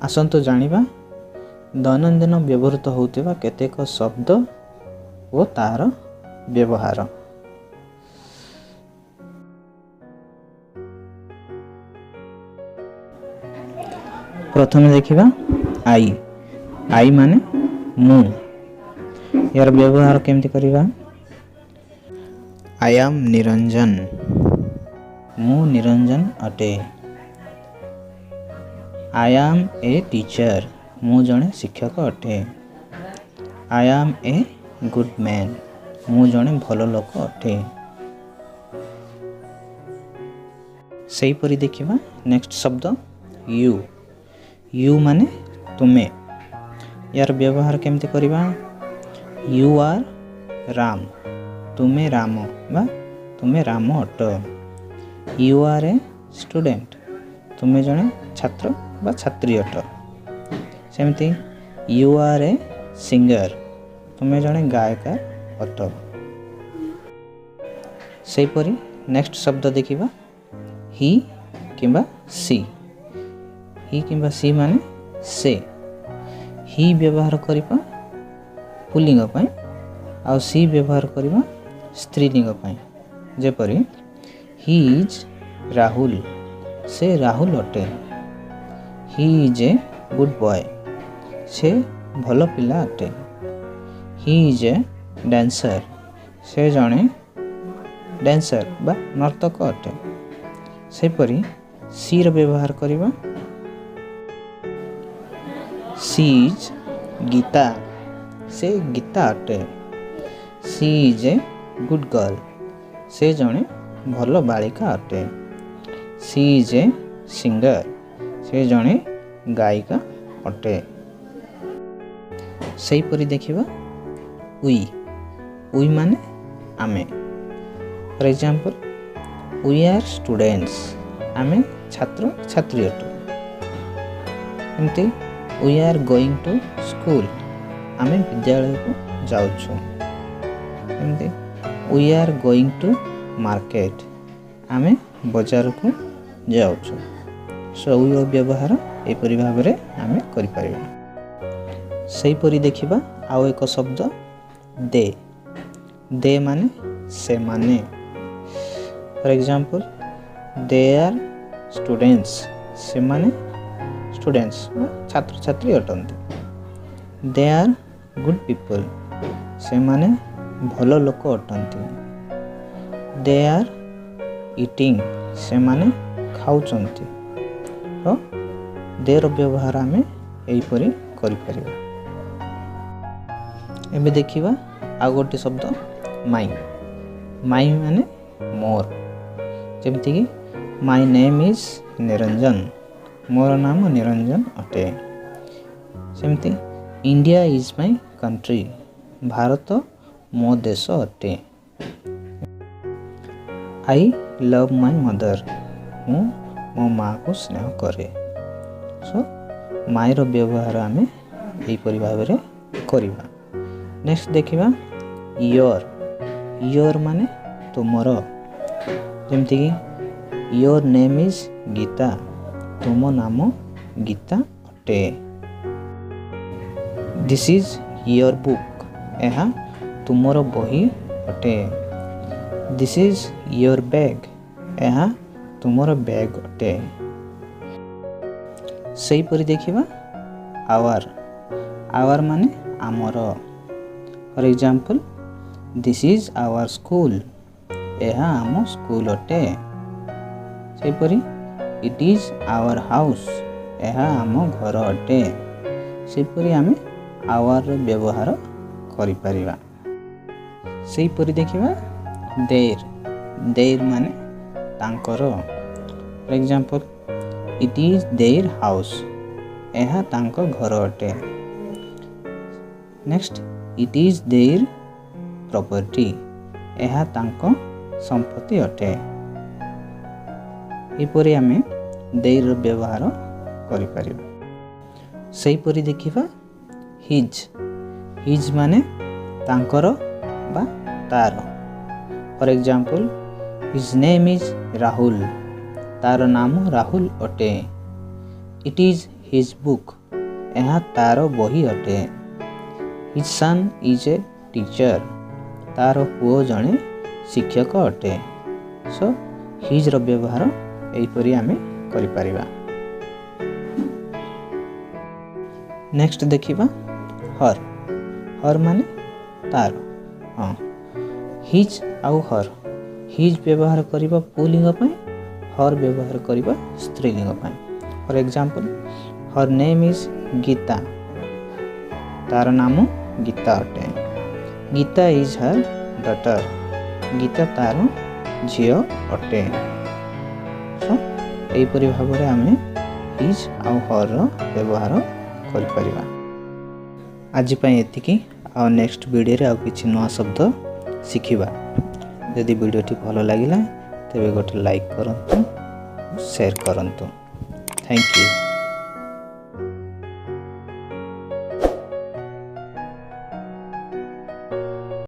आसंतु जानिबा दैनंदिन व्यवहृत होउथिबा केतेक शब्द ओ तार व्यवहार। प्रथम देखिबा आई। आई माने मु। यार व्यवहार केमति करिबा? I am Niranjan. मु निरंजन अटे। I am a teacher. मु जणे शिक्षक अटे। I am a good man. मु जणे भलो लोक अटे। सही परि देखिबा नेक्स्ट शब्द यू। यू माने तुमे। यार व्यवहार केमति करिबा? You are Ram. तुमे राम बा तुमे राम अट। You are a student. तुमे जणे छात्र बा छात्री अट। सेमती यू आर ए सिंगर। तुमे जणे गायिका अट। सही परि नेक्स्ट शब्द देखिबा ही किंबा सी। ही किंबा सी माने से। ही व्यवहार करिबा पुल्लिंग पय आ सी व्यवहार करिबा स्त्रीलिंग पय। जेपरि ही इज राहुल। से राहुल अटे। He is a good boy. से भलो पिला अटे। He is a dancer. से जणे डांसर बा नर्तक अटे। सेपरि सी रो व्यवहार करिबा सी इज गीता। से गीता अटे। सी इज ए गुड गर्ल। से जणे भलो बालिका अटे। सी इज ए सिंगर। से जणे गायिका अटे। सही परि देखिबा वी। वी माने आमे। For example we are students. आमे छात्र छात्री अटु। एमती we are going to school. आमे विद्यालय को जाउछु। एमती we are going to market. आमे बाजार को जाउछु। सो वी रो व्यवहार ए परि भाबरे आमे करि परिबा। सही परि देखिबा आउ एक शब्द दे। दे माने से माने। For example they are students. से माने स्टूडेंट्स छात्र छात्री अटंती। They are good people. से माने भलो लोक अटंती। They are eating. से माने खाउचंती। तो दे रो व्यवहार आमे एई परि करि परिबा। एबे देखिबा आ गोटे शब्द माई। माई माने मोर। जेमति कि माय नेम इज निरंजन। मोर नाम निरंजन अटे। सेमती India is my country. Bharat मो देश अटे। I love my mother. मु मो माँ को स्नेह करे। सो माई रो व्यवहार आमे एई परि भाबरे करिबा। नेक्स्ट देखिबा योर। योर माने तुमर। जेमति कि योर नेम इज गीता। तुम नाम गीता अटे। This is your book. एहा तुमर बही अटे। This is your bag. एहा तुमर बैग अटे। सही परि देखिबा आवर। आवर माने आमर। For example this is our school. एहा आम स्कूल अटे। सेपरि इट इज आवर हाउस। एहा आम घर अटे। सेपरि आमे आवर व्यवहार करि परिबा। सेपरि देखिबा देर। देर माने तांकर। For example it is their house. एहा तांक घर अटे। Next it is their property. एहा तांक संपत्ति अटे। एपरि आमे देर व्यवहार करि परिबा। सही परि देखिबा हिज। हिज माने तांकर बा तार। For example his name is Rahul. तार नाम राहुल अटे। इट इज ହିଜ୍ ବୁକ୍, ଏହା ତାର ବହି ଅଟେ। His son is a teacher, ତାର ପୁଅ ଜଣେ ଶିକ୍ଷକ ଅଟେ। ସୋ ହିଜ୍ର ବ୍ୟବହାର ଏହିପରି ଆମେ କରିପାରିବା। ନେକ୍ସଟ ଦେଖିବା ହର୍। ହର୍ ମାନେ ତାର। ହଁ, ହିଜ୍ ଆଉ ହର୍। ହିଜ୍ ବ୍ୟବହାର କରିବା ପୁଲିଙ୍ଗ ପାଇଁ, ହର୍ ବ୍ୟବହାର କରିବା ସ୍ତ୍ରୀଲିଙ୍ଗ ପାଇଁ। For example, her name is Gita, ତାର ନାମ ଗୀତା ଅଟେ। Gita is her daughter, Gita ତାର ଝିଅ ଅଟେ। ସୋ ଏହିପରି ଭାବରେ ଆମେ ହିଜ୍ ଆଉ ହର୍ର ବ୍ୟବହାର କରିପାରିବା। ଆଜି ପାଇଁ ଏତିକି। ଆଉ ନେକ୍ସଟ ଭିଡ଼ିଓରେ ଆଉ କିଛି ନୂଆ ଶବ୍ଦ ଶିଖିବା। ଯଦି ଭିଡ଼ିଓଟି ଭଲ ଲାଗିଲା ତେବେ ଗୋଟେ ଲାଇକ୍ କରନ୍ତୁ, ସେୟାର କରନ୍ତୁ। Thank you.